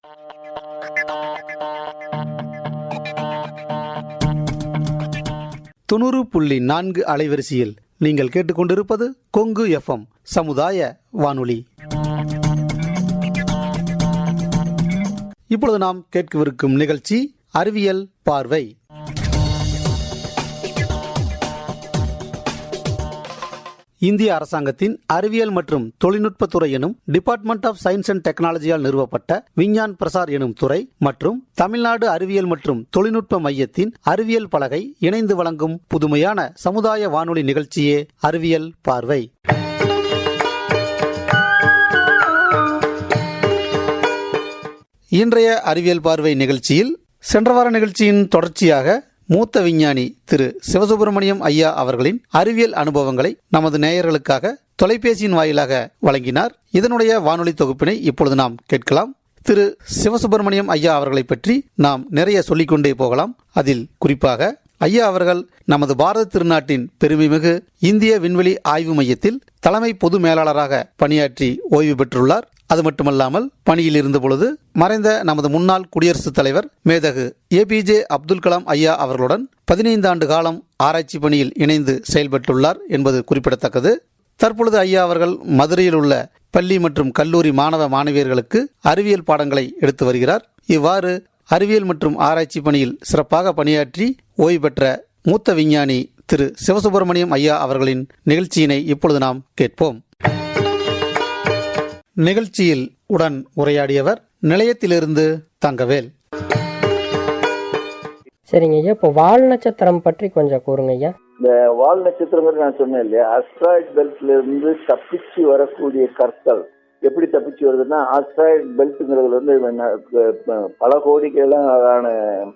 90.4 அலைவரிசையில் நீங்கள் கேட்டுக்கொண்டிருப்பது கொங்கு எஃப்எம் சமுதாய வானொலி. இப்பொழுது நாம் கேட்கவிருக்கும் நிகழ்ச்சி அறிவியல் பார்வை. இந்திய அரசாங்கத்தின் அறிவியல் மற்றும் தொழில்நுட்பத்துறை எனும் டிபார்ட்மெண்ட் ஆஃப் சயின்ஸ் அண்ட் டெக்னாலஜியால் நிறுவப்பட்ட விஞ்ஞான் பிரசார் எனும் துறை மற்றும் தமிழ்நாடு அறிவியல் மற்றும் தொழில்நுட்ப மையத்தின் அறிவியல் பலகை இணைந்து வழங்கும் புதுமையான சமுதாய வானொலி நிகழ்ச்சியே அறிவியல் பார்வை. இன்றைய அறிவியல் பார்வை நிகழ்ச்சியில் சென்ற வார நிகழ்ச்சியின் தொடர்ச்சியாக மூத்த விஞ்ஞானி திரு சிவசுப்பிரமணியம் ஐயா அவர்களின் அறிவியல் அனுபவங்களை நமது நேயர்களுக்காக தொலைபேசியின் வாயிலாக வழங்கினார். இதனுடைய வானொலி தொகுப்பினை இப்பொழுது நாம் கேட்கலாம். திரு சிவசுப்பிரமணியம் ஐயா அவர்களை பற்றி நாம் நிறைய சொல்லிக்கொண்டே போகலாம். அதில் குறிப்பாக ஐயா அவர்கள் நமது பாரத திருநாட்டின் பெருமைமிகு இந்திய விண்வெளி ஆய்வு மையத்தில் தலைமை பொது மேலாளராக பணியாற்றி ஓய்வு பெற்றுள்ளார். அது மட்டுமல்லாமல் பணியில் இருந்த பொழுது மறைந்த நமது முன்னாள் குடியரசுத் தலைவர் மேதகு APJ அப்துல் கலாம் ஐயா அவர்களுடன் 15 ஆண்டு காலம் ஆராய்ச்சி பணியில் இணைந்து செயல்பட்டுள்ளார் என்பது குறிப்பிடத்தக்கது. தற்பொழுது ஐயா அவர்கள் மதுரையில் உள்ள பள்ளி மற்றும் கல்லூரி மாணவ மாணவியர்களுக்கு அறிவியல் பாடங்களை எடுத்து வருகிறார். இவ்வாறு அறிவியல் மற்றும் ஆராய்ச்சி பணியில் சிறப்பாக பணியாற்றி ஓய்வு பெற்ற மூத்த விஞ்ஞானி திரு சிவசுப்பிரமணியம் ஐயா அவர்களின் நிகழ்ச்சியினை இப்பொழுது நாம் கேட்போம். நிகழ்ச்சியில் உடன் உரையாடியவர் நிலையத்திலிருந்து தங்கவேல். சரிங்க ஐயா, இப்போ வால் நட்சத்திரம் பற்றி கொஞ்சம் கூறுங்க ஐயா. இந்த வால் நட்சத்திரம் நான் சொன்னேன் இல்லையா, அஸ்ட்ராய்ட் பெல்ட்ல இருந்து தப்பிச்சு வரக்கூடிய கற்கள் எப்படி தப்பிச்சு வருதுன்னா, ஆஸ்ட்ராய்ட் பெல்ட்ங்கிறது வந்து பல கோடிக்கெல்லாம்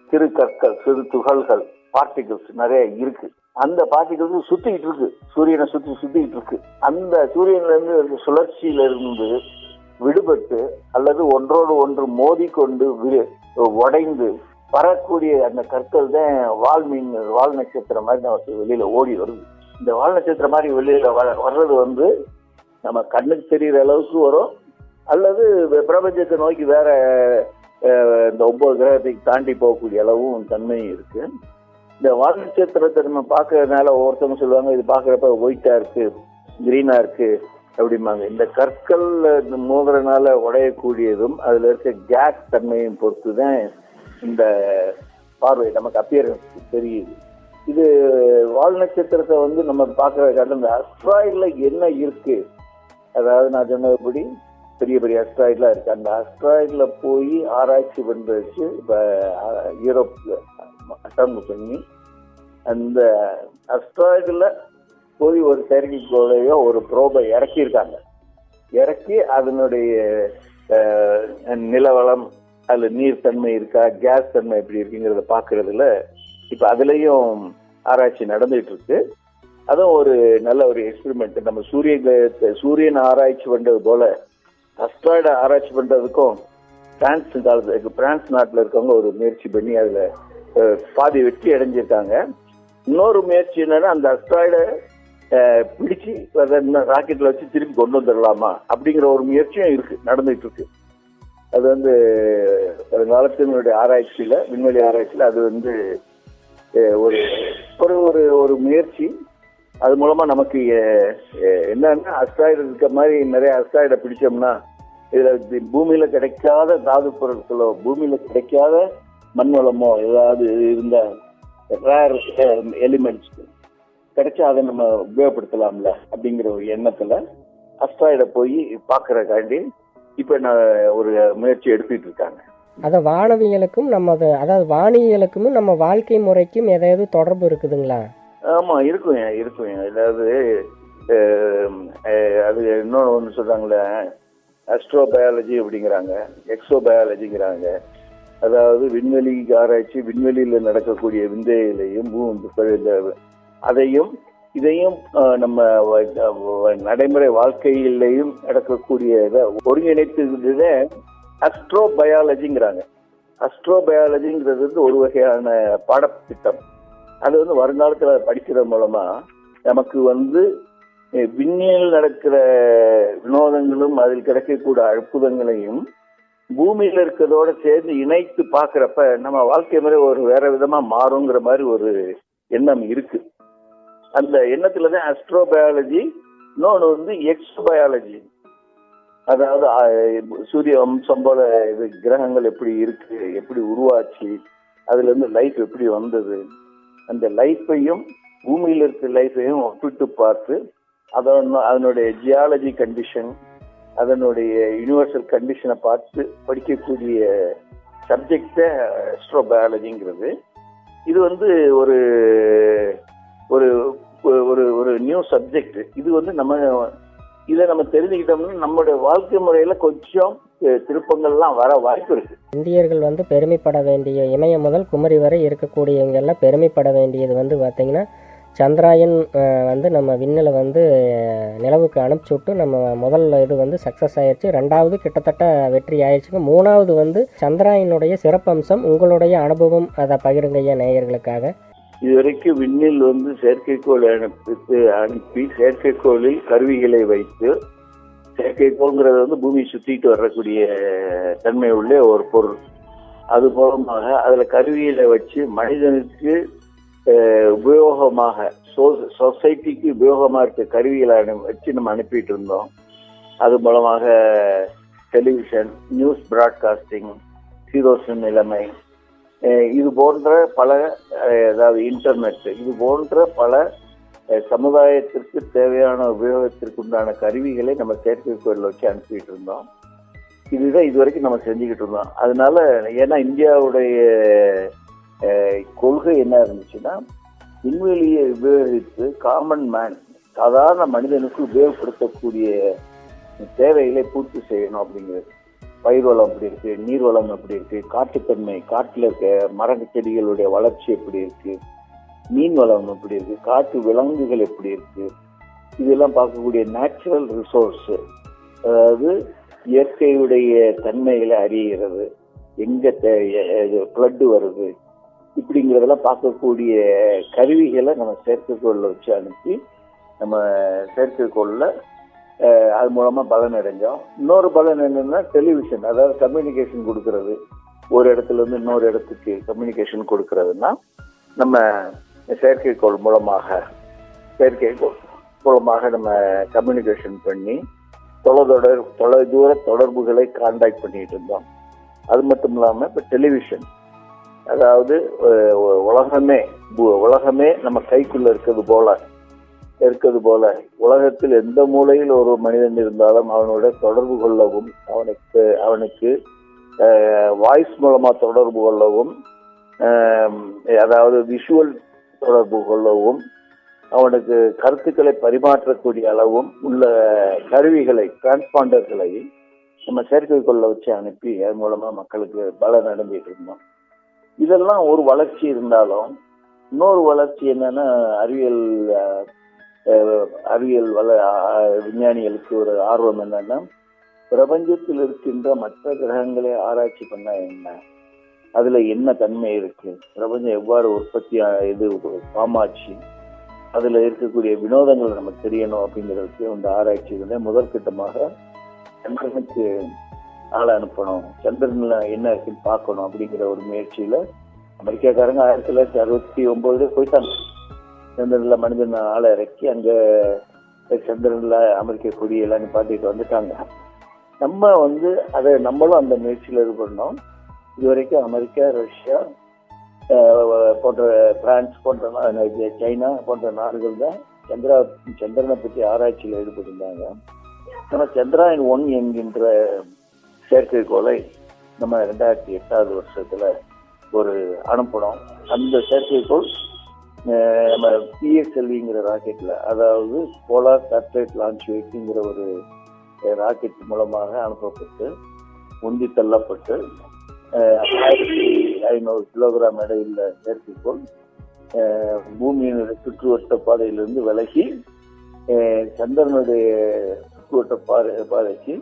சிறு கற்கள், சிறு துகள்கள், பார்ட்டிகிள்ஸ் நிறைய இருக்கு. அந்த பார்ட்டிகிள்ஸ் சுத்திக்கிட்டு இருக்கு, சூரியனை சுத்திக்கிட்டு இருக்கு. அந்த சூரியன்ல இருந்து சுழற்சியில இருந்து விடுபட்டு அல்லது ஒன்றோடு ஒன்று மோதிக்கொண்டு உடைந்து வரக்கூடிய அந்த கற்கள் தான் வால் நட்சத்திரம் மாதிரி நமக்கு வெளியில ஓடி வருது. இந்த வால் நட்சத்திரம் மாதிரி வெளியில வர்றது வந்து நம்ம கண்ணுக்கு தெரிகிற அளவுக்கு வரும், அல்லது பிரபஞ்சத்தை நோக்கி வேற இந்த 9 கிரகத்தை தாண்டி போகக்கூடிய அளவும் தன்மையும் இருக்கு. இந்த வால் நட்சத்திரத்தை நம்ம பார்க்கறதுனால ஒவ்வொருத்தவங்க சொல்லுவாங்க, இது பார்க்கறப்ப ஒயிட்டா இருக்கு, கிரீனா இருக்கு அப்படிம்பாங்க. இந்த கற்கள் மோதுறதுனால உடையக்கூடியதும் அதுல இருக்க கேஸ் தன்மையும் பொறுத்துதான் இந்த பார்வை நமக்கு அப்பியரன்ஸ் தெரியுது. இது வால் நட்சத்திரத்தை வந்து நம்ம பார்க்கறதுக்காக இந்த அஸ்ட்ராய்ட்ல என்ன இருக்கு, அதாவது நான் சொன்னபடி பெரிய பெரிய அஸ்ட்ராய்ட்லாம் இருக்கு. அந்த அஸ்ட்ராய்ட்ல போய் ஆராய்ச்சி பண்றதுக்கு இப்ப யூரோப்ல அட்டம் பண்ணி அந்த அஸ்ட்ராய்டுல போய் ஒரு செயற்கைக்கோளையோ ஒரு ப்ரோபை இறக்கியிருக்காங்க. இறக்கி அதனுடைய நிலவளம், அதுல நீர் தன்மை இருக்கா, கேஸ் தன்மை எப்படி இருக்குங்கிறத பாக்குறதுல இப்ப அதுலயும் ஆராய்ச்சி நடந்துட்டு இருக்கு. அதுவும் ஒரு நல்ல ஒரு எக்ஸ்பெரிமெண்ட். நம்ம சூரியன் ஆராய்ச்சி பண்றது போல அஸ்ட்ராய்டை ஆராய்ச்சி பண்றதுக்கும் பிரான்ஸ் நாட்டுல இருக்கவங்க ஒரு முயற்சி பண்ணி அதுல பாதி வெற்றி அடைஞ்சிருக்காங்க. இன்னொரு முயற்சி என்னன்னா, அந்த அஸ்ட்ராய்டை பிடிச்சு ராக்கெட்ல வச்சு திருப்பி கொண்டு வந்துடலாமா அப்படிங்கிற ஒரு முயற்சியும் இருக்கு, நடந்துட்டு இருக்கு. அது வந்து வருங்காலத்தினுடைய ஆராய்ச்சியில, விண்வெளி ஆராய்ச்சியில அது வந்து ஒரு ஒரு முயற்சி. அது மூலமா நமக்கு என்னன்னா, அஸ்ட்ராய்டு இருக்க மாதிரி நிறைய அஸ்ட்ராய்டை பிடிச்சோம்னா இதுல பூமியில கிடைக்காத தாது பொருட்களோ, பூமியில கிடைக்காத மண்வளமோ ஏதாவது இருந்த ரேர் எலிமெண்ட்ஸ் கிடைச்சா அதை நம்ம உபயோகப்படுத்தலாம்ல அப்படிங்கிற ஒரு எண்ணத்துல அஸ்ட்ராய்டை போய் பாக்குறக்காண்டி இப்ப நான் ஒரு முயற்சி எடுத்துட்டு இருக்காங்க. அதான் வானவியலுக்கும் அதாவது வானியலுக்கும் நம்ம வாழ்க்கை முறைக்கும் ஏதாவது தொடர்பு இருக்குதுங்களா? ஆமா, இருக்கும். அதாவது அது இன்னொன்று ஒன்று சொல்றாங்களே, அஸ்ட்ரோபயாலஜி அப்படிங்கிறாங்க, எக்ஸோபயாலஜிங்கிறாங்க. அதாவது விண்வெளி ஆராய்ச்சி, விண்வெளியில நடக்கக்கூடிய விந்தைகளையும் அதையும் இதையும் நம்ம நடைமுறை வாழ்க்கையிலையும் நடக்கக்கூடிய ஒருங்கிணைத்து அஸ்ட்ரோபயாலஜிங்கிறாங்க. அஸ்ட்ரோபயாலஜிங்கிறது வந்து ஒரு வகையான பாடத்திட்டம். அது வந்து வருங்காலத்துல படிக்கிறது மூலமா நமக்கு வந்து விண்ணில் நடக்கிற வினோதங்களும் அதில் கிடைக்கக்கூடிய அற்புதங்களையும் பூமியில இருக்கிறதோட சேர்ந்து இணைத்து பார்க்கறப்ப நம்ம வாழ்க்கை முறை ஒரு வேற விதமா மாறுங்கிற மாதிரி ஒரு எண்ணம் இருக்கு. அந்த எண்ணத்துலதான் அஸ்ட்ரோபயாலஜி, இன்னொன்று வந்து எக்ஸ்பயாலஜி, அதாவது சூரிய வம்சம் போல இது கிரகங்கள் எப்படி இருக்கு, எப்படி உருவாச்சு, அதுல இருந்து லைஃப் எப்படி வந்தது, அந்த லைஃபையும் பூமியில இருக்கிற லைஃபையும் ஒப்பிட்டு பார்த்து அதனுடைய ஜியாலஜி கண்டிஷன், அதனுடைய யூனிவர்சல் கண்டிஷனை பார்த்து படிக்கக்கூடிய சப்ஜெக்ட் அஸ்ட்ரோபயாலஜிங்கிறது. இது வந்து ஒரு ஒரு ஒரு ஒரு நியூ சப்ஜெக்ட். இது வந்து இதை நம்ம தெரிஞ்சுக்கிட்டோம்னா நம்மளுடைய வாழ்க்கை முறையில கொஞ்சம் திருப்பங்கள்லாம் வர வாய்ப்பு இருக்கு. இந்தியர்கள் வந்து பெருமைப்பட வேண்டிய, இமயம் முதல் குமரி வரை இருக்கக்கூடியவங்க எல்லாம் பெருமைப்பட வேண்டியது வந்து பார்த்தீங்கன்னா, சந்திராயன் வந்து நம்ம விண்ணில் வந்து நிலவுக்கு அனுப்பிச்சி விட்டு நம்ம முதல் இது வந்து சக்ஸஸ் ஆயிடுச்சு. ரெண்டாவது கிட்டத்தட்ட வெற்றி ஆயிடுச்சுங்க. மூணாவது வந்து சந்திராயனுடைய சிறப்பம்சம், உங்களுடைய அனுபவம் அதை பகிருங்க ஐயா நேயர்களுக்காக. இதுவரைக்கும் விண்ணில் வந்து செயற்கைக்கோள் அனுப்பி செயற்கைக்கோளில் கருவிகளை வைத்து, செயற்கைக்கோள்ங்கிறது வந்து பூமியை சுத்திட்டு வரக்கூடிய தன்மை உள்ள ஒரு பொருள். அது மூலமாக அதுல கருவிகளை வச்சு மனிதனுக்கு உபயோகமாக, சொசைட்டிக்கு உபயோகமா இருக்க கருவிகளை வச்சு நம்ம அனுப்பிட்டு இருந்தோம். அது மூலமாக டெலிவிஷன், நியூஸ் பிராட்காஸ்டிங், சீரோசன் நிலைமை, இது போன்ற பல, அதாவது இன்டர்நெட், இது போன்ற பல சமுதாயத்திற்கு தேவையான உபயோகத்திற்கு உண்டான கருவிகளை நம்ம செயற்கைக்கோளில் வச்சு அனுப்பிட்டு இருந்தோம். இதுதான் இதுவரைக்கும் நம்ம செஞ்சுக்கிட்டு இருந்தோம். அதனால ஏன்னா இந்தியாவுடைய கொள்கை என்ன இருந்துச்சுன்னா, விண்வெளியை உபயோகித்து காமன் மேன், சாதாரண மனிதனுக்கு உபயோகப்படுத்தக்கூடிய தேவைகளை பூர்த்தி செய்யணும் அப்படிங்கிறது. பயிர் வளம் எப்படி இருக்கு, நீர் வளம் எப்படி இருக்கு, காட்டுத்தன்மை, காட்டுல இருக்க மர செடிகளுடைய வளர்ச்சி எப்படி இருக்கு, மீன் வளம் எப்படி இருக்கு, காட்டு விலங்குகள் எப்படி இருக்கு, இதெல்லாம் பார்க்கக்கூடிய நேச்சுரல் ரிசோர்ஸ், அதாவது இயற்கையுடைய தன்மைகளை அறிகிறது, எங்க ஃப்ளட் வருது, இப்படிங்கிறதெல்லாம் பார்க்கக்கூடிய கருவிகளை நம்ம செயற்கைக்கோளில் வச்சு அனுப்பி நம்ம செயற்கைக்கோளில் அது மூலமா பலன் அடைஞ்சோம். இன்னொரு பலன் என்னன்னா டெலிவிஷன், அதாவது கம்யூனிகேஷன் கொடுக்கறது, ஒரு இடத்துல இருந்து இன்னொரு இடத்துக்கு கம்யூனிகேஷன் கொடுக்கறதுன்னா நம்ம செயற்கைக்கோள் மூலமாக நம்ம கம்யூனிகேஷன் பண்ணி தொலைதூர தொடர்புகளை கான்டாக்ட் பண்ணிட்டு இருந்தோம். அது மட்டும் இல்லாம இப்ப டெலிவிஷன், அதாவது உலகமே நம்ம கைக்குள்ள இருக்கிறது போல உலகத்தில் எந்த மூலையில் ஒரு மனிதன் இருந்தாலும் அவனோட தொடர்பு கொள்ளவும், அவனுக்கு வாய்ஸ் மூலமா தொடர்பு கொள்ளவும், அதாவது விஷுவல் தொடர்பு கொள்ளவும், அவனுக்கு கருத்துக்களை பரிமாற்றக்கூடிய அளவும் உள்ள கருவிகளை, டிரான்ஸ்பாண்டர்களை நம்ம செயற்கைக்கோளில் வச்சு அனுப்பி அது மூலமா மக்களுக்கு பலன் அடைஞ்சிட்டு இருந்தோம். இதெல்லாம் ஒரு வளர்ச்சி இருந்தாலும், இன்னொரு வளர்ச்சி என்னன்னா அறிவியல் விஞ்ஞானிகளுக்கு ஒரு ஆர்வம் என்னன்னா, பிரபஞ்சத்தில் இருக்கின்ற மற்ற கிரகங்களை ஆராய்ச்சி பண்ணா என்ன, அதுல என்ன தன்மை இருக்கு, பிரபஞ்சம் எவ்வாறு உற்பத்தி இது பாமாச்சு, அதுல இருக்கக்கூடிய வினோதங்கள் நமக்கு தெரியணும் அப்படிங்கிறதுக்கு இந்த ஆராய்ச்சி முதற்கட்டமாக சந்திரனுக்கு ஆளை அனுப்பணும், சந்திரன்ல என்ன இருக்குன்னு பார்க்கணும் அப்படிங்கிற ஒரு முயற்சியில அமெரிக்காக்காரங்க 1969 போயிட்டாங்க. சந்திரன்ல மனிதன் ஆளை இறக்கி அங்க சந்திரன்ல அமெரிக்க கொடியெல்லாம் பாட்டிட்டு வந்துட்டாங்க. நம்ம நம்மளும் அந்த முயற்சியில இது பண்ணோம். இதுவரைக்கும் அமெரிக்கா, ரஷ்யா போன்ற பிரான்ஸ் போன்ற சைனா போன்ற நாடுகள் தான் சந்திரனை பற்றி ஆராய்ச்சியில் ஈடுபட்டிருந்தாங்க. நம்ம சந்திராயன் 1 என்கின்ற செயற்கைக்கோளை நம்ம 2008 வருஷத்துல ஒரு அனுப்பணும். அந்த செயற்கைக்கோள் நம்ம PSLVங்கிற ராக்கெட்ல, அதாவது போலார் சேட்டலைட் லான்ச் வெஹிக்கிள்ங்கிற ஒரு ராக்கெட் மூலமாக அனுப்பப்பட்டு உந்தி தள்ளப்பட்டு 1500 கிலோகிராம் எடையுள்ள செயற்கைக்கோள் பூமியினுடைய சுற்றுவட்ட பாதையிலிருந்து விலகி சந்திரனுடைய சுற்றுவட்ட பாதைக்கு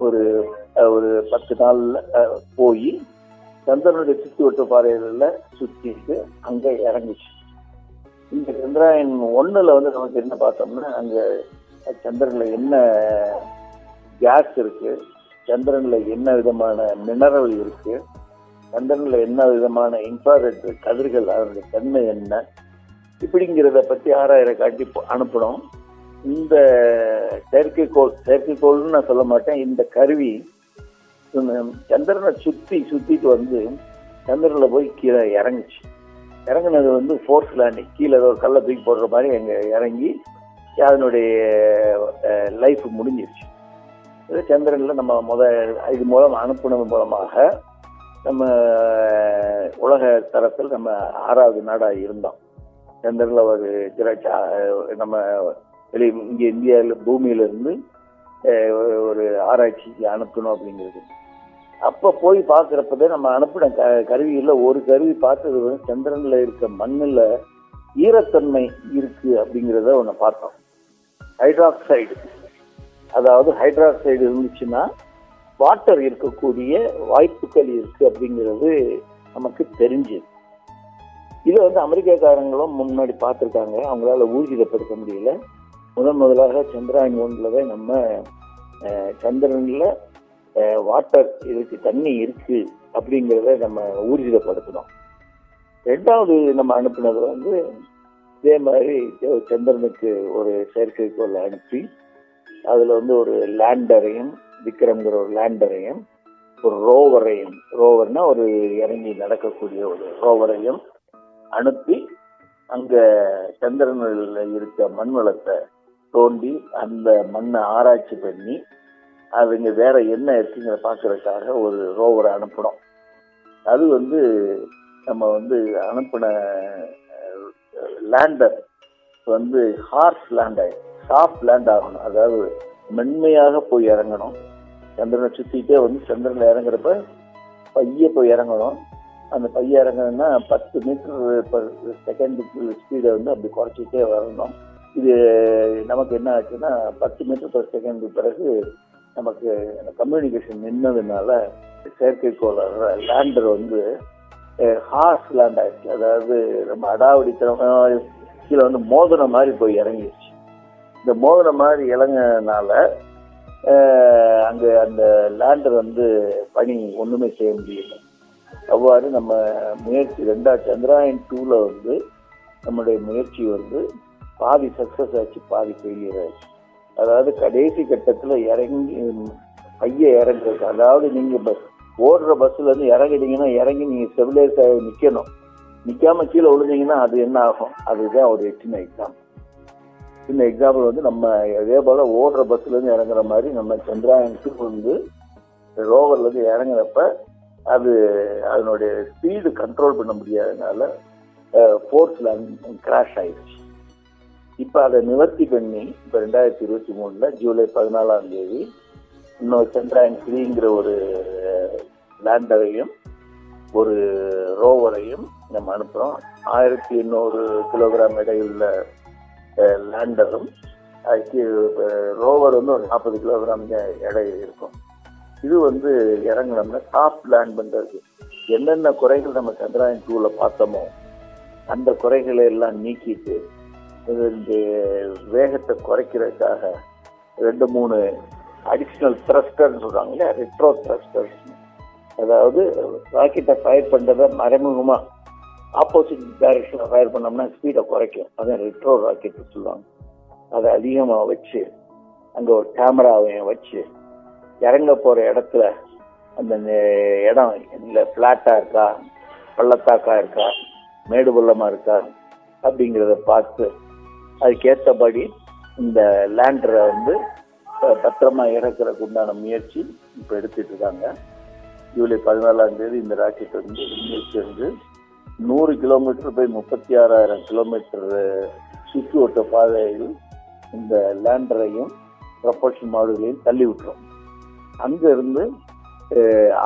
ஒரு 10 நாள்ல போய் சந்திரனுடைய சுற்றுவட்ட பாதையில சுற்றிட்டு அங்க இறங்குச்சு. இந்த சந்திராயன் 1ல நமக்கு என்ன பார்த்தோம்னா, அங்க சந்திரன்ல என்ன கேஸ் இருக்கு, சந்திரன்ல என்ன விதமான மினரல் இருக்கு, சந்திரன்ல என்ன விதமான இன்ஃப்ராரெட் கதிர்கள் அதனுடைய தன்மை என்ன, இப்படிங்கிறத பத்தி ஆராயிர காட்டி அனுப்பணும். இந்த செயற்கைக்கோள்னு நான் சொல்ல மாட்டேன், இந்த கருவி சந்திரனை சுத்திட்டு வந்து சந்திரன்ல போய் கீழே இறங்குச்சு. இறங்குனது வந்து ஃபோர்ஸ் லேண்டிங், கீழே ஒரு கல்லை தூக்கி போடுற மாதிரி அங்கே இறங்கி அதனுடைய லைஃப் முடிஞ்சிருச்சு. இது சந்திரன்ல நம்ம இது மூலம் அனுப்புனது மூலமாக நம்ம உலக தரத்தில் நம்ம 6வது நாடாக இருந்தோம். சந்திரன்ல ஒரு நம்ம இங்கே இந்தியாவில் பூமியிலிருந்து ஒரு ஆராய்ச்சிக்கு அனுப்பணும் அப்படிங்கிறது. அப்போ போய் பார்க்குறப்பதான் நம்ம அனுப்பின கருவியில் ஒரு கருவி பார்த்தது வந்து சந்திரன்ல இருக்க மண்ணில் ஈரத்தன்மை இருக்கு அப்படிங்கிறத ஒன்று பார்த்தோம். ஹைட்ராக்சைடு, அதாவது ஹைட்ராக்சைடு இருந்துச்சுன்னா வாட்டர் இருக்கக்கூடிய வாய்ப்புகள் இருக்கு அப்படிங்கிறது நமக்கு தெரிஞ்சுது. இதை வந்து அமெரிக்காக்காரங்களும் முன்னாடி பார்த்துருக்காங்க, அவங்களால ஊர்ஜிதப்படுத்த முடியல. முதலாக சந்திராயன் 1 நம்ம சந்திரன்ல வாட்டர் இருக்கு, தண்ணி இருக்கு அப்படிங்கிறத நம்ம ஊர்ஜிதப்படுத்தணும். 2வது நம்ம அனுப்புனது வந்து இதே மாதிரி சந்திரனுக்கு ஒரு செயற்கைக்கோள் அனுப்பி அதுல வந்து ஒரு லேண்டரையும், விக்ரம்ங்கிற ஒரு லேண்டரையும், ஒரு ரோவர்னா ஒரு இறங்கி நடக்கக்கூடிய ஒரு ரோவரையும் அனுப்பி அங்க சந்திரனில் இருக்க மண் வளத்தை தோண்டி அந்த மண்ணை ஆராய்ச்சி பண்ணி அதுங்க வேற என்ன இருக்குங்கிற பார்க்கறதுக்காக ஒரு ரோவரை அனுப்பணும். அது வந்து நம்ம வந்து அனுப்பின லேண்டர் வந்து ஹார்ஸ் லேண்ட் சாஃப்ட் லேண்ட் ஆகணும், அதாவது மென்மையாக போய் இறங்கணும். சந்திரனை சுத்திட்டே வந்து சந்திரனில் இறங்குறப்ப பைய போய் இறங்கணும். அந்த பைய இறங்கணும்னா 10 மீட்டர் பர் செகண்டுக்கு ஸ்பீடை வந்து அப்படி குறைச்சிட்டே வரணும். இது நமக்கு என்ன ஆச்சுன்னா 10 மீட்டர் பர் செகண்ட் பிறகு நமக்கு கம்யூனிகேஷன் நின்னதுனால செயற்கைக்கோள் லேண்டர் வந்து ஹார்ஸ் லேண்ட் ஆயிடுச்சு. அதாவது நம்ம அடாவடித்தனமாக கீழே வந்து மோதின மாதிரி போய் இறங்கிடுச்சு. இந்த மோதின மாதிரி இறங்கினால அங்கே அந்த லேண்டர் வந்து பணி ஒன்றுமே செய்ய முடியல. அவ்வாறு நம்ம முயற்சி 2வது சந்திராயன் 2ல வந்து நம்முடைய முயற்சி வந்து பாதி சக்சஸ் ஆச்சு, பாதி ஃபெயிலியர் ஆச்சு. அதாவது கடைசி கட்டத்தில் இறங்கி பைய இறங்குறது, அதாவது நீங்க ஓடுற பஸ்ல இருந்து இறங்கிட்டீங்கன்னா இறங்கி நீங்க ஸ்டெபிலைஸ் ஆகி நிக்கணும். நிக்காம கீழே விழுந்தீங்கன்னா அது என்ன ஆகும், அதுதான் ஒரு சின்ன எக்ஸாம்பிள் வந்து நம்ம இதே போல ஓடுற பஸ்ல இருந்து இறங்குற மாதிரி நம்ம சந்திராயனுக்கு வந்து ரோவர்ல இருந்து இறங்குறப்ப அது அதனுடைய ஸ்பீடு கண்ட்ரோல் பண்ண முடியாதனால ஃபோர்ஸ்ல கிராஷ் ஆயிடுச்சு. இப்போ அதை நிவர்த்தி பண்ணி இப்போ 2023 ஜூலை 14ஆம் தேதி இன்னொரு சந்திராயன் 3ங்கிற ஒரு லேண்டரையும் ஒரு ரோவரையும் நம்ம அனுப்புகிறோம். 1800 கிலோகிராம் எடையுள்ள லேண்டரும் ரோவர் வந்து ஒரு 40 கிலோகிராம் எடை இருக்கும். இது வந்து இறங்கினோம்னா சாஃப்ட் லேண்ட் பண்ணுறது. என்னென்ன குறைகள் நம்ம சந்திராயன் 2ல பார்த்தோமோ அந்த குறைகளை எல்லாம் நீக்கிட்டு இந்த வேகத்தை குறைக்கிறதுக்காக 2-3 அடிஷ்னல் த்ரஸ்டர்ன்னு சொல்றாங்க இல்லையா, ரெட்ரோ த்ரஸ்டர்ஸ். அதாவது ராக்கெட்டை ஃபயர் பண்ணுறத மறைமுகமாக ஆப்போசிட் டைரக்ஷனில் ஃபயர் பண்ணோம்னா ஸ்பீடை குறைக்கும். அதான் ரெட்ரோ ராக்கெட் சொல்லுவாங்க. அதை அதிகமாக வச்சு அங்கே ஒரு கேமராவையும் வச்சு இறங்க போகிற இடத்துல அந்த இடம் இல்லை ஃப்ளாட்டாக இருக்கா, பள்ளத்தாக்கா இருக்கா, மேடு பள்ளமாக இருக்கா அப்படிங்கிறத பார்த்து அதுக்கேற்றபடி இந்த லேண்டரை வந்து பத்திரமா இறக்குறதுக்கு உண்டான முயற்சி இப்போ எடுத்துட்டு இருக்காங்க. ஜூலை 14ஆம் தேதி இந்த ராக்கெட் வந்து விண்ணிலிருந்து 100 கிலோமீட்டர் போய் 36,000 கிலோமீட்டர் சுற்றி ஓட்ட பாதையில் இந்த லேண்டரையும் ப்ரொபல்ஷன் மாடுகளையும் தள்ளி விட்டுரும். அங்கிருந்து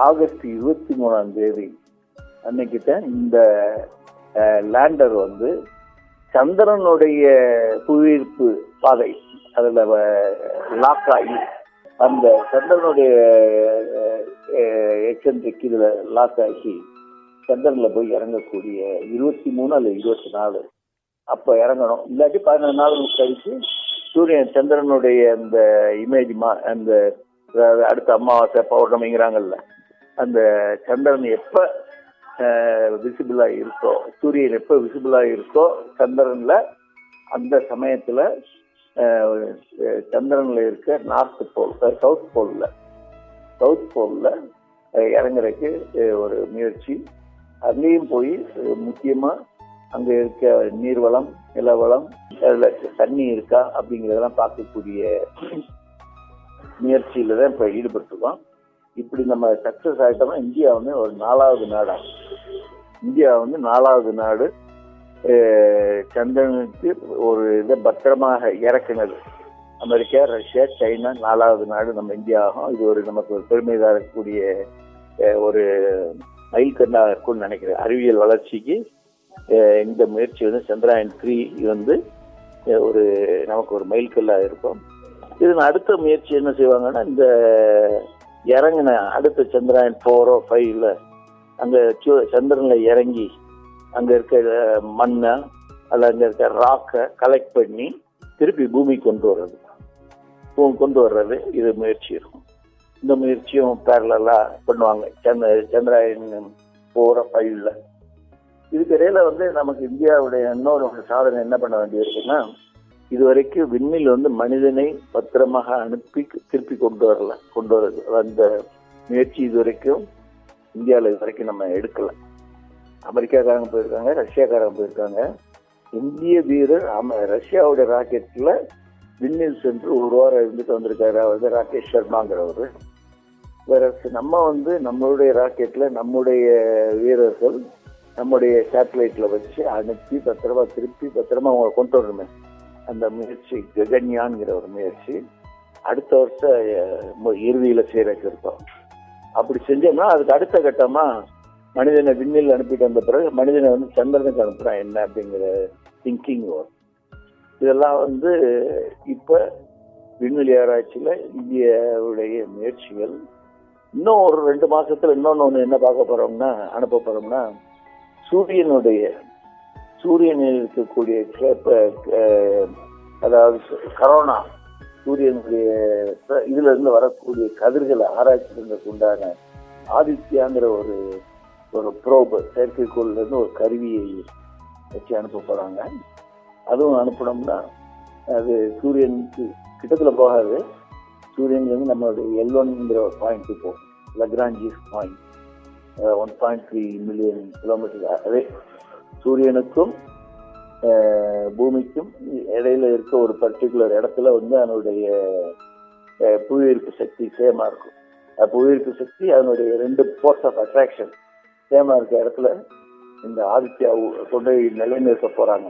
ஆகஸ்ட் 23ஆம் தேதி அன்னைக்கிட்ட இந்த லேண்டர் வந்து சந்திரனுடைய புவியீர்ப்பு பாதை அதில் லாக் ஆகி அந்த சந்திரனுடைய எக்ஸென்ட்ரிக் இதில் லாக் ஆகி சந்திரனில் போய் இறங்கக்கூடிய 23 அல்லது 24 அப்போ இறங்கணும். இல்லாட்டி 14 நாள் கழிச்சு சூரியன் சந்திரனுடைய அந்த இமேஜ் அந்த அதாவது அடுத்த அமாவாசை பௌர்ணமிங்கிறாங்கல்ல, அந்த சந்திரன் எப்ப விசிபிளா இருக்கோ, சூரியன் எப்ப விசிபிளா இருக்கோ சந்திரன்ல, அந்த சமயத்துல சந்திரன்ல இருக்க நார்த் போல் சவுத் போல்ல இறங்குறதுக்கு ஒரு முயற்சி. அங்கேயும் போய் முக்கியமா அங்க இருக்க நீர்வளம், நிலவளம், அதுல தண்ணி இருக்கா அப்படிங்கிறதெல்லாம் பார்க்கக்கூடிய முயற்சியில தான் இப்ப ஈடுபட்டுருக்கோம். இப்படி நம்ம சக்சஸ் ஆகிட்டோம்னா இந்தியா வந்து ஒரு 4வது நாடாகும். இந்தியா வந்து 4வது நாடு சந்திரனுக்கு ஒரு இதை பத்திரமாக இறக்குனது. அமெரிக்கா, ரஷ்யா, சைனா 4வது நாடு நம்ம இந்தியா ஆகும். இது ஒரு நமக்கு ஒரு பெருமை தரக்கூடிய ஒரு மைல்கல்லாக இருக்கும்னு நினைக்கிறேன். அறிவியல் வளர்ச்சிக்கு இந்த முயற்சி வந்து சந்திராயன் 3 வந்து ஒரு நமக்கு ஒரு மைல்கல்லாக இருக்கும். இதன் அடுத்த முயற்சி என்ன செய்வாங்கன்னா, இந்த இறங்கின அடுத்த சந்திராயன் 4 or 5 அங்க சந்திரன்ல இறங்கி அங்க இருக்க மண்ணை அல்ல அங்க இருக்க ராக்கை கலெக்ட் பண்ணி திருப்பி பூமி கொண்டு வர்றது இது முயற்சி இருக்கும். இந்த முயற்சியும் பேரலா பண்ணுவாங்க சந்திராயன் 4 or 5. இதுக்கு இடையில வந்து நமக்கு இந்தியாவுடைய இன்னொரு சாதனை என்ன பண்ண வேண்டியிருக்குன்னா, இதுவரைக்கும் விண்ணில் வந்து மனிதனை பத்திரமாக அனுப்பி திருப்பி கொண்டு வரது அந்த முயற்சி இதுவரைக்கும் இந்தியாவில் இதுவரைக்கும் நம்ம எடுக்கல. அமெரிக்காக்காரங்க போயிருக்காங்க, ரஷ்யாக்காரங்க போயிருக்காங்க. இந்திய வீரர் ரஷ்யாவுடைய ராக்கெட்ல விண்ணில் சென்று ஒரு வாரம் இருந்துட்டு வந்திருக்காரு. அவர் ராகேஷ் சர்மாங்கிறவர். வேற நம்ம வந்து நம்மளுடைய ராக்கெட்ல நம்முடைய வீரர்கள் நம்முடைய சேட்டலைட்ல வச்சு அனுப்பி பத்திரமா அவங்க கொண்டு வரணுமே. அந்த முயற்சி ககன்யான்கிற ஒரு முயற்சி அடுத்த வருஷம் இறுதியில செய்யறதுக்கு இருக்கோம். அப்படி செஞ்சோம்னா அதுக்கு அடுத்த கட்டமா மனிதனை விண்ணில் அனுப்பிட்டு வந்த பிறகு மனிதனை வந்து சந்திரனுக்கு அனுப்புறான் என்ன அப்படிங்கிற திங்கிங் வரும். இதெல்லாம் வந்து இப்ப விண்வெளி ஆராய்ச்சியில இந்தியாவுடைய முயற்சிகள். இன்னும் ஒரு 2 மாசத்துல இன்னொன்னு என்ன பார்க்க போறோம்னா, அனுப்ப போறோம்னா, சூரியனில் இருக்கக்கூடிய அதாவது கரோனா, சூரியனுடைய இதுல இருந்து வரக்கூடிய கதிர்களை ஆராய்ச்சி உண்டான ஆதித்யாங்கிற ஒரு ப்ரோப் செயற்கைக்கோள்ல இருந்து ஒரு கருவியை வச்சு அனுப்ப போறாங்க. அதுவும் அனுப்பணும்னா அது சூரியனுக்கு கிட்டத்துல போகாது. சூரியன்ல இருந்து நம்மளுடைய L1ங்கிற ஒரு பாயிண்ட் போகும், லக்ராஞ்சிஸ் பாயிண்ட், 1.3 மில்லியன் கிலோமீட்டர். அதே சூரியனுக்கும் பூமிக்கும் இடையில இருக்க ஒரு பர்டிகுலர் இடத்துல வந்து அதனுடைய புவியீர்ப்பு சக்தி சேமா இருக்கும். புவியீர்ப்பு சக்தி அதனுடைய 2 ஃபோர்ஸ் ஆஃப் அட்ராக்ஷன் சேமா இருக்க இடத்துல இந்த ஆதித்யா கொண்டு நிலைநிறுத்த போறாங்க.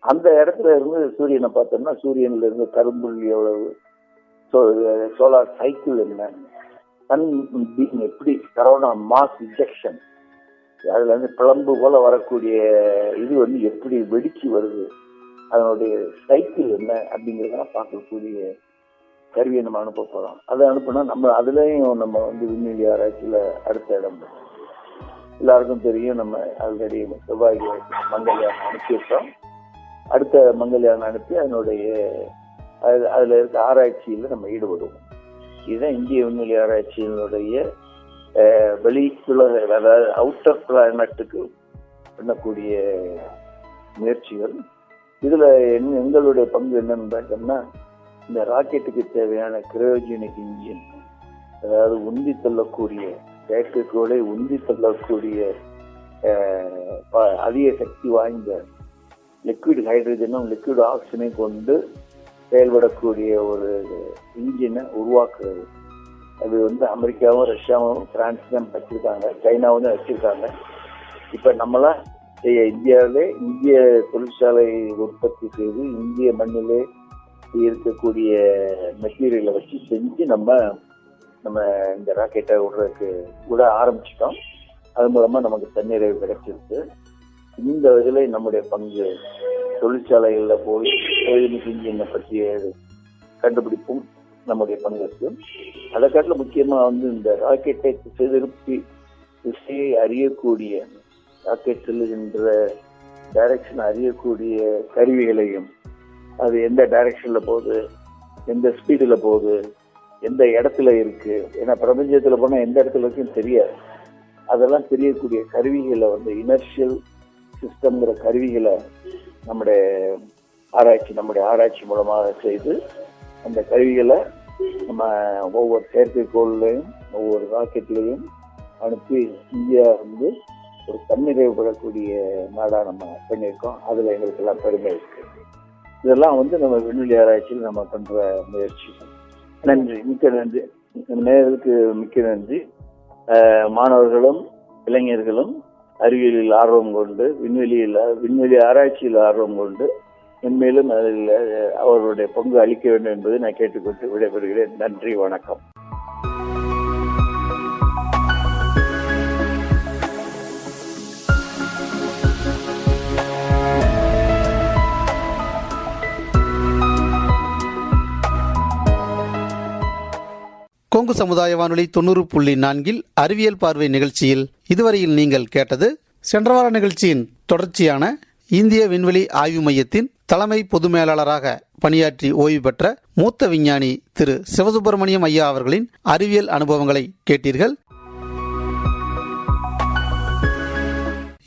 அந்த இடத்துல இருந்து சூரியனை பார்த்தோம்னா சூரியன்ல இருந்து கரும்புள்ளி எவ்வளவு, சோலார் சைக்கிள் என்ன, சன் பீம் எப்படி, கரோனா மாஸ் இன்ஜெக்ஷன் அதுல இருந்து பிளம்பு போல வரக்கூடிய இது வந்து எப்படி வெடிச்சு வருது, அதனுடைய சைக்கிள் என்ன அப்படிங்கிறதெல்லாம் பார்க்கக்கூடிய கருவியை நம்ம அனுப்ப போறோம். அதை அனுப்புனா நம்ம அதுலயும் நம்ம வந்து விண்வெளி ஆராய்ச்சியில அடுத்த இடம். எல்லாருக்கும் தெரியும், நம்ம ஆல்ரெடி செவ்வாய் மங்கள்யான் அனுப்பியிருக்கோம். அடுத்த மங்கள்யான் அனுப்பி அதனுடைய அதுல இருக்க ஆராய்ச்சியில நம்ம ஈடுபடுவோம். இதுதான் இந்திய விண்வெளி ஆராய்ச்சியினுடைய வெளியுலக, அதாவது அவுட்டர் பிளானட்டுக்கு பண்ணக்கூடிய முயற்சிகள். இதுல எங்களுடைய பங்கு என்னன்னு பார்த்தோம்னா, இந்த ராக்கெட்டுக்கு தேவையான கிரையோஜெனிக் இன்ஜின், அதாவது உந்தி தள்ளக்கூடிய செயற்கைக்கோளை உந்தி தள்ளக்கூடிய அதிக சக்தி வாய்ந்த லிக்விட் ஹைட்ரஜனும் லிக்விட் ஆக்சிஜனையும் கொண்டு செயல்படக்கூடிய ஒரு இன்ஜினை உருவாக்குறது. அது வந்து அமெரிக்காவும் ரஷ்யாவும் பிரான்ஸும் வச்சிருக்காங்க, சைனாவும் வச்சிருக்காங்க. இப்ப நம்மளாம் இந்தியாவிலே இந்திய தொழிற்சாலை உற்பத்தி செய்து இந்திய மண்ணிலே இருக்கக்கூடிய மெட்டீரியலை வச்சு செஞ்சு நம்ம இந்த ராக்கெட்டை விட ஆரம்பிச்சிட்டோம். அது மூலமா நமக்கு தன்னிறைவு கிடைச்சிருக்கு. இந்த இதில் நம்முடைய பங்கு தொழிற்சாலைகளில் போய் இன்ஜினை பற்றிய கண்டுபிடிப்பும் நம்முடைய பங்கு இருக்கு. அதை காட்டில முக்கியமா வந்து இந்த ராக்கெட்டை திருப்பி திசையை அறியக்கூடிய, ராக்கெட் செல்லுகின்ற டைரக்ஷன் அறியக்கூடிய கருவிகளையும், அது எந்த டைரக்ஷன்ல போகுது, எந்த ஸ்பீடில் போகுது, எந்த இடத்துல இருக்கு, ஏன்னா பிரபஞ்சத்துல போனா எந்த இடத்துல இருக்குன்னு தெரியாது. அதெல்லாம் தெரியக்கூடிய கருவிகளை வந்து இனர்ஷியல் சிஸ்டம்ங்கிற கருவிகளை நம்முடைய ஆராய்ச்சி மூலமாக செய்து அந்த கருவிகளை நம்ம ஒவ்வொரு செயற்கைக்கோள்லையும் ஒவ்வொரு ராக்கெட்லையும் அனுப்பி இந்தியா வந்து ஒரு தன்னிறைவுபடக்கூடிய நாடா நம்ம பண்ணியிருக்கோம். அதுல எங்களுக்கு எல்லாம் பெருமை இருக்கு. இதெல்லாம் வந்து நம்ம விண்வெளி ஆராய்ச்சியில் நம்ம பண்ற முயற்சி. நன்றி, மிக்க நன்றி. நேயர்களுக்கு மிக்க நன்றி. மாணவர்களும் இளைஞர்களும் அறிவியலில் ஆர்வம் கொண்டு விண்வெளி ஆராய்ச்சியில் ஆர்வம் கொண்டு மென்மேலும் அதில் அவர்களுடைய பங்கு அளிக்க வேண்டும் என்பதை நான் கேட்டுக்கொண்டு விடைபெறுகிறேன். நன்றி, வணக்கம். கொங்கு சமுதாய வானொலி 90.4 அறிவியல் பார்வை நிகழ்ச்சியில் இதுவரையில் நீங்கள் கேட்டது சென்ற வார நிகழ்ச்சியின் தொடர்ச்சியான இந்திய விண்வெளி ஆய்வு மையத்தின் தலைமை பொது மேலாளராக பணியாற்றி ஓய்வு பெற்ற மூத்த விஞ்ஞானி திரு சிவசுப்பிரமணியம் ஐயா அவர்களின் அறிவியல் அனுபவங்களை கேட்டீர்கள்.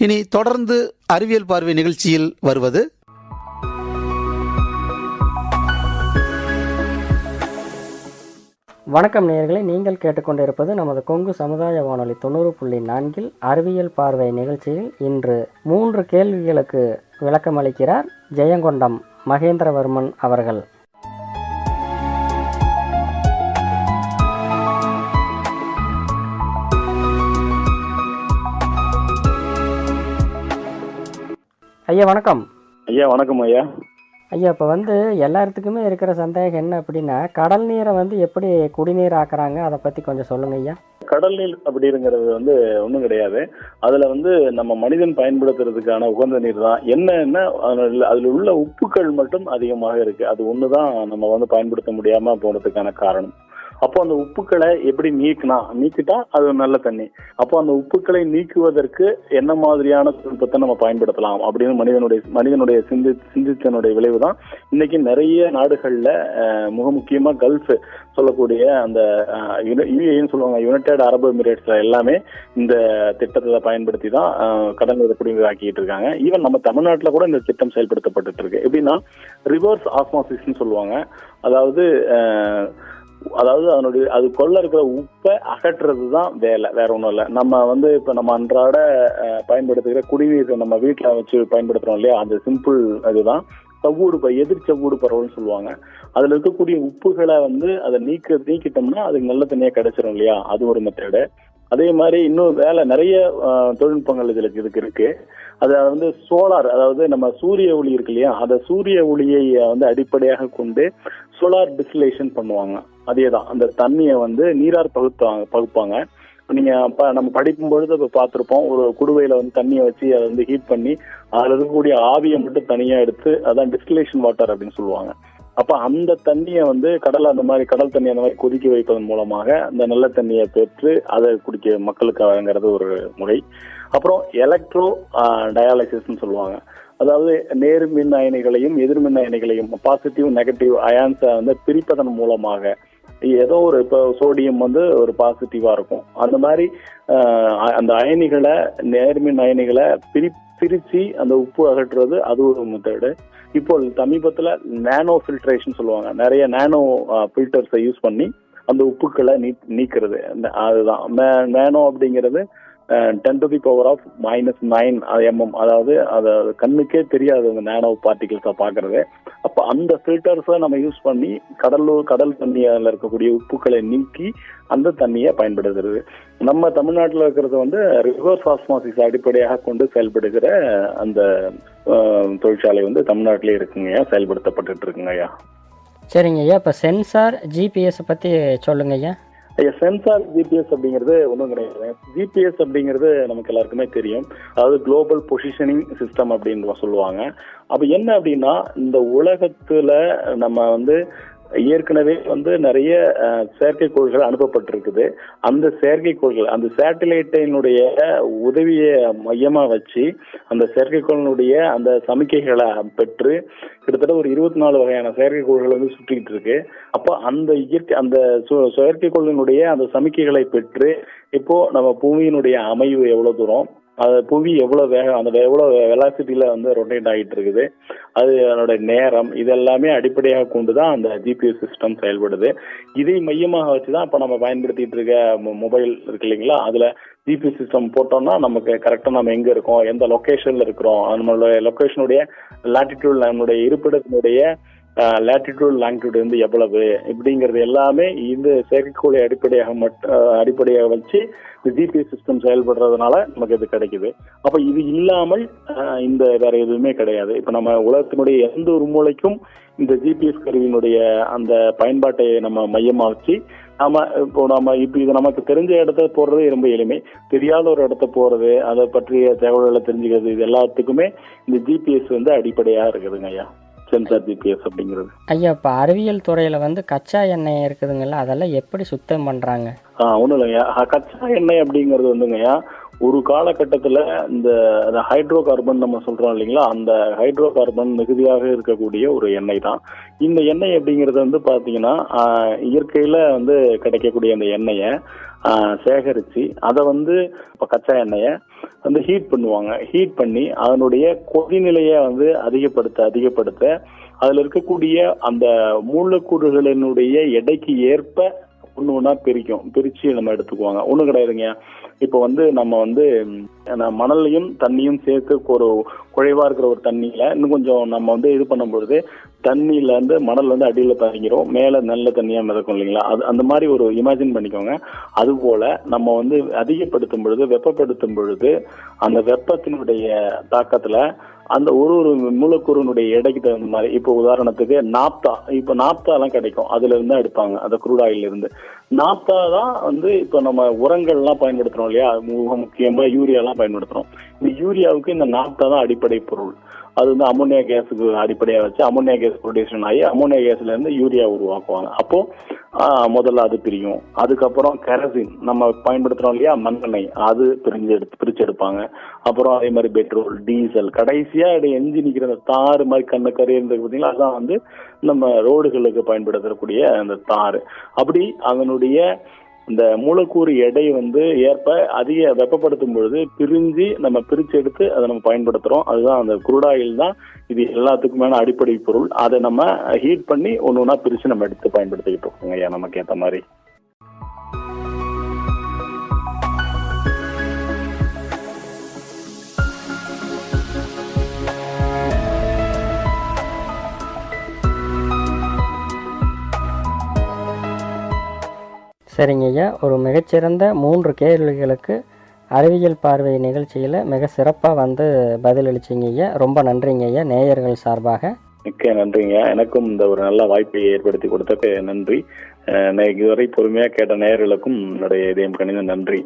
இனி தொடர்ந்து அறிவியல் பார்வை நிகழ்ச்சியில் வருவது வணக்கம் நேயர்களே, நீங்கள் கேட்டுக்கொண்டிருப்பது நமது கொங்கு சமுதாய வானொலி 90.4 அறிவியல் பார்வை நிகழ்ச்சியில் இன்று 3 கேள்விகளுக்கு விளக்கமளிக்கிறார் ஜெயங்கொண்டம் மகேந்திரவர்மன் அவர்கள். ஐயா வணக்கம். ஐயா வணக்கம் ஐயா. ஐயா, இப்போ எல்லாத்துக்குமே இருக்கிற சந்தேகம் என்ன அப்படின்னா, கடல் நீரை எப்படி குடிநீர் ஆக்குறாங்க, அதை பற்றி கொஞ்சம் சொல்லுங்க ஐயா. கடல் நீர் அப்படிங்கிறது ஒன்றும் கிடையாது. அதுல நம்ம மனிதன் பயன்படுத்துறதுக்கான உகந்த நீர் தான். என்னன்னா அதுல உள்ள உப்புக்கள் மட்டும் அதிகமாக இருக்கு. அது ஒண்ணுதான் நம்ம பயன்படுத்த முடியாம போனதுக்கான காரணம். அப்போ அந்த உப்புக்களை எப்படி நீக்கிட்டா அது நல்ல தண்ணி. அப்போ அந்த உப்புக்களை நீக்குவதற்கு என்ன மாதிரியான தொழில்நுட்பத்தை நம்ம பயன்படுத்தலாம் அப்படின்னு மனிதனுடைய சிந்தித்தனுடைய விளைவு தான் இன்னைக்கு நிறைய நாடுகள்ல மிக முக்கியமா கல்ஃப் சொல்லக்கூடிய அந்த யுஏன்னு சொல்லுவாங்க, யுனைடெட் அரபு எமிரேட்ஸ்ல எல்லாமே இந்த திட்டத்தை பயன்படுத்தி தான் கடல் நீரை குடிநீர் ஆக்கிட்டு இருக்காங்க. ஈவன் நம்ம தமிழ்நாட்டுல கூட இந்த திட்டம் செயல்படுத்தப்பட்டு இருக்கு. எப்படின்னா ரிவர்ஸ் ஆஸ்மாசிஸ்ன்னு சொல்லுவாங்க. அதாவது அது கொள்ள இருக்கிற உப்பை அகற்றுறது தான் வேலை, வேற ஒன்றும் இல்லை. நம்ம இப்ப நம்ம அன்றாட பயன்படுத்துகிற குடிநீர் நம்ம வீட்டுல வச்சு பயன்படுத்துறோம் இல்லையா, அந்த சிம்பிள் இதுதான் எதிர் செவ்வூடு பரவல்னு சொல்லுவாங்க. அதுல இருக்கக்கூடிய உப்புகளை அதை நீக்கிட்டோம்னா அதுக்கு நல்ல தண்ணியா கிடைச்சிரும் இல்லையா, அது ஒரு மெத்தடு. அதே மாதிரி இன்னும் நிறைய தொழில்நுட்பங்கள் இதுக்கு இருக்கு. அது சோலார், அதாவது நம்ம சூரிய ஒளி இருக்கு இல்லையா, அந்த சூரிய ஒளியை அடிப்படையாக கொண்டு சோலார் டிஸ்டிலேஷன் பண்ணுவாங்க. அதேதான், அந்த தண்ணியை நீரார் பகுப்பாங்க. நீங்க நம்ம படிக்கும் பொழுது இப்ப பார்த்திருப்போம், ஒரு குடுவையில தண்ணியை வச்சு அதை ஹீட் பண்ணி அதுல இருக்கக்கூடிய ஆவியை மட்டும் தனியா எடுத்து அதான் டிஸ்டிலேஷன் வாட்டர் அப்படின்னு சொல்லுவாங்க. அப்ப அந்த தண்ணியை கடல் தண்ணி அந்த மாதிரி கொதிக்க வைப்பதன் மூலமாக அந்த நல்ல தண்ணியை பெற்று அதை குடிக்க மக்களுக்கு வழங்குறது ஒரு முறை. அப்புறம் எலக்ட்ரோ டயாலிசிஸ்ன்னு சொல்லுவாங்க. அதாவது நேர்மின் அயனிகளையும் எதிர்மின் அயனிகளையும் பாசிட்டிவ் நெகட்டிவ் அயான்ஸை பிரிப்பதன் மூலமாக ஏதோ இப்போ சோடியம் ஒரு பாசிட்டிவா இருக்கும், அந்த மாதிரி அந்த அயனிகளை நேர்மின் அயனிகளை பிரிச்சு அந்த உப்பு அகற்றுறது, அது ஒரு மெத்தடு. இப்போ சமீபத்துல நானோ ஃபில்ட்ரேஷன் சொல்லுவாங்க, நிறைய நானோ ஃபில்டர்ஸை யூஸ் பண்ணி அந்த உப்புக்களை நீக்கிறது. அதுதான் நானோ அப்படிங்கிறது 10⁻⁻⁹ mm, அதாவது கண்ணுக்கே தெரியாது அந்த நானோ பார்ட்டிகிள்ஸை பாக்குறது. அப்ப அந்த ஃபில்டர்ஸை நம்ம யூஸ் பண்ணி கடல் தண்ணியில இருக்கக்கூடிய உப்புக்களை நீக்கி அந்த தண்ணியை பயன்படுத்துறது. நம்ம தமிழ்நாட்டில் இருக்கிறது ரிவர்ஸ் ஆஸ்மாசிஸ் அடிப்படையாக கொண்டு செயல்படுகிற அந்த தொழிற்சாலை தமிழ்நாட்டிலே இருக்குங்க, செயல்படுத்தப்பட்டு இருக்குங்க ஐயா. சரிங்க ஐயா, இப்போ சென்சார் ஜிபிஎஸ் பத்தி சொல்லுங்க ஐயா. சென்சார் ஜிபிஎஸ் அப்படிங்கிறது ஒன்றும் கிடையாது. ஜிபிஎஸ் அப்படிங்கிறது நமக்கு எல்லாருக்குமே தெரியும், அதாவது குளோபல் பொசிஷனிங் சிஸ்டம் அப்படின்னு சொல்லுவாங்க. அப்ப என்ன அப்படின்னா, இந்த உலகத்துல நம்ம ஏற்கனவே வந்து நிறைய செயற்கைக்கோள்கள் அனுப்பப்பட்டிருக்குது. அந்த செயற்கைக்கோள்கள், அந்த சேட்டலைட்டினுடைய உதவியை மையமா வச்சு அந்த செயற்கைக்கோளினுடைய அந்த சமிக்கைகளை பெற்று கிட்டத்தட்ட ஒரு 24 வகையான செயற்கைக்கோள்கள் வந்து சுற்றிட்டு இருக்கு. அப்போ அந்த அந்த செயற்கைக்கோளினுடைய அந்த சமிக்கைகளை பெற்று இப்போ நம்ம பூமியினுடைய அமைவு எவ்வளவு தூரம், அது புவி எவ்வளவு வேகம், அந்த எவ்வளவு வெலாசிட்டியில வந்து ரொட்டேட் ஆகிட்டு இருக்குது, அது அதனுடைய நேரம், இதெல்லாமே அடிப்படையாக கொண்டுதான் அந்த ஜிபிஎஸ் சிஸ்டம் செயல்படுது. இதை மையமாக வச்சுதான் இப்ப நம்ம பயன்படுத்திட்டு இருக்க மொபைல் இருக்கு இல்லைங்களா, அதுல ஜிபிஎஸ் சிஸ்டம் போட்டோம்னா நமக்கு கரெக்டா நம்ம எங்க இருக்கோம், எந்த லொகேஷன்ல இருக்கிறோம், நம்மளுடைய லொகேஷனுடைய லாட்டிடியூட், நம்மளுடைய இருப்பிடத்தினுடைய லேட்டிடியூட் லாங்கிடியூட் வந்து எவ்வளவு இப்படிங்கிறது எல்லாமே இந்த செயற்கைக்கோளை அடிப்படையாக வச்சு ஜிபிஎஸ் சிஸ்டம் செயல்படுறதுனால நமக்கு இது கிடைக்குது. அப்ப இது இல்லாமல் இந்த வேற எதுவுமே கிடையாது. இப்ப நம்ம உலகத்தினுடைய எந்த ஒரு மூலைக்கும் இந்த ஜிபிஎஸ் கருவியினுடைய அந்த பயன்பாட்டை நம்ம மையமா வச்சு நம்ம இது நமக்கு தெரிஞ்ச இடத்த போறது ரொம்ப எளிமை. தெரியாத ஒரு இடத்த போறது, அதை பற்றிய தகவல்களை தெரிஞ்சுக்கிறது, இது எல்லாத்துக்குமே இந்த ஜிபிஎஸ் வந்து அடிப்படையா இருக்குதுங்க ஐயா. சென்சார் ஜிபிஎஸ் அப்படிங்கிறது. ஐயா, இப்போ அறிவியல் துறையில் வந்து கச்சா எண்ணெய் இருக்குதுங்கல்ல, அதெல்லாம் எப்படி சுத்தம் பண்ணுறாங்க? ஒன்றும் இல்லைங்கய்யா. கச்சா எண்ணெய் அப்படிங்கிறது வந்துங்கய்யா ஒரு காலகட்டத்தில் இந்த ஹைட்ரோ கார்பன் நம்ம சொல்றோம் இல்லைங்களா, அந்த ஹைட்ரோ கார்பன் மிகுதியாக இருக்கக்கூடிய ஒரு எண்ணெய் தான். இந்த எண்ணெய் அப்படிங்கிறது வந்து பார்த்தீங்கன்னா இயற்கையில் வந்து கிடைக்கக்கூடிய அந்த எண்ணெயை சேகரித்து அதை வந்து இப்போ கச்சா எண்ணெயை வந்து ஹீட் பண்ணுவாங்க. ஹீட் பண்ணி அதனுடைய கொதிநிலையை வந்து அதிகப்படுத்த அதில் இருக்கக்கூடிய அந்த மூலக்கூறுகளினுடைய எடைக்கு ஏற்ப ஒன்று ஒன்றா பிரித்து நம்ம எடுத்துக்குவாங்க. ஒன்றும் கிடையாதுங்க. இப்போ வந்து நம்ம வந்து மணலையும் தண்ணியும் சேர்த்து ஒரு குறைவா இருக்கிற ஒரு தண்ணியில இன்னும் கொஞ்சம் நம்ம வந்து இது பண்ணும் பொழுது தண்ணியில இருந்து மணல் வந்து அடியில் தங்கிரும், மேல நல்ல தண்ணியா மிதக்கும் இல்லைங்களா. அது அந்த மாதிரி ஒரு இமேஜின் பண்ணிக்கோங்க. அது போல நம்ம வந்து அதிகப்படுத்தும் பொழுது, வெப்பப்படுத்தும் பொழுது அந்த வெப்பத்தினுடைய தாக்கத்துல அந்த ஒரு மூலக்கூறுனுடைய எடைக்கு தகுந்த மாதிரி, இப்போ உதாரணத்துக்கு நாப்தா எல்லாம் கிடைக்கும், அதுல இருந்து எடுப்பாங்க, அந்த குரூட் ஆயில இருந்து. நாப்தா தான் வந்து இப்போ நம்ம உரங்கள்லாம் பயன்படுத்துறோம் இல்லையா, முக்கியமா யூரியா எல்லாம் பயன்படுத்துறோம். இந்த யூரியாவுக்கு இந்த நாப்தா தான் அடிப்படை பொருள். அது வந்து அமோனியா கேஸுக்கு அடிப்படையாக வச்சு அமோனியா கேஸ் ப்ரொடியூஷன் ஆகி அமோனியா கேஸ்ல இருந்து யூரியா உருவாக்குவாங்க. அப்போ முதல்ல அது பிரியும். அதுக்கப்புறம் கெரசின் நம்ம பயன்படுத்துறோம் இல்லையா, மண்ணெண்ணெய், அது பிரிச்சு எடுப்பாங்க. அப்புறம் அதே மாதிரி பெட்ரோல், டீசல், கடைசியா எஞ்சி நிக்கிற அந்த தாறு மாதிரி கண்ணு இருந்தது பார்த்தீங்களா, அதான் வந்து நம்ம ரோடுகளுக்கு பயன்படுத்தக்கூடிய அந்த தாறு. அப்படி அதனுடைய இந்த மூலக்கூறு எடை வந்து ஏற்ப அதிக வெப்பப்படுத்தும் பொழுது நம்ம பிரிச்சு எடுத்து அதை நம்ம பயன்படுத்துறோம். அதுதான் அந்த குரூட் ஆயில் தான் இது எல்லாத்துக்குமான அடிப்படை பொருள். அதை நம்ம ஹீட் பண்ணி ஒன்று ஒன்றா பிரிச்சு நம்ம எடுத்து பயன்படுத்திக்கிட்டு இருக்கோங்க ஐயா, நமக்கு ஏற்ற மாதிரி. சரிங்க ஐயா, ஒரு மிகச்சிறந்த 3 கேள்விகளுக்கு அறிவியல் பார்வை நிகழ்ச்சியில் மிக சிறப்பாக வந்து பதிலளிச்சிங்க ஐயா. ரொம்ப நன்றிங்க ஐயா, நேயர்கள் சார்பாக. மிக்க நன்றிங்க. எனக்கும் இந்த ஒரு நல்ல வாய்ப்பை ஏற்படுத்தி கொடுத்ததுக்கு நன்றி. இதுவரை பொறுமையாக கேட்ட நேயர்களுக்கும் என்னுடைய இதயம் கணித நன்றி.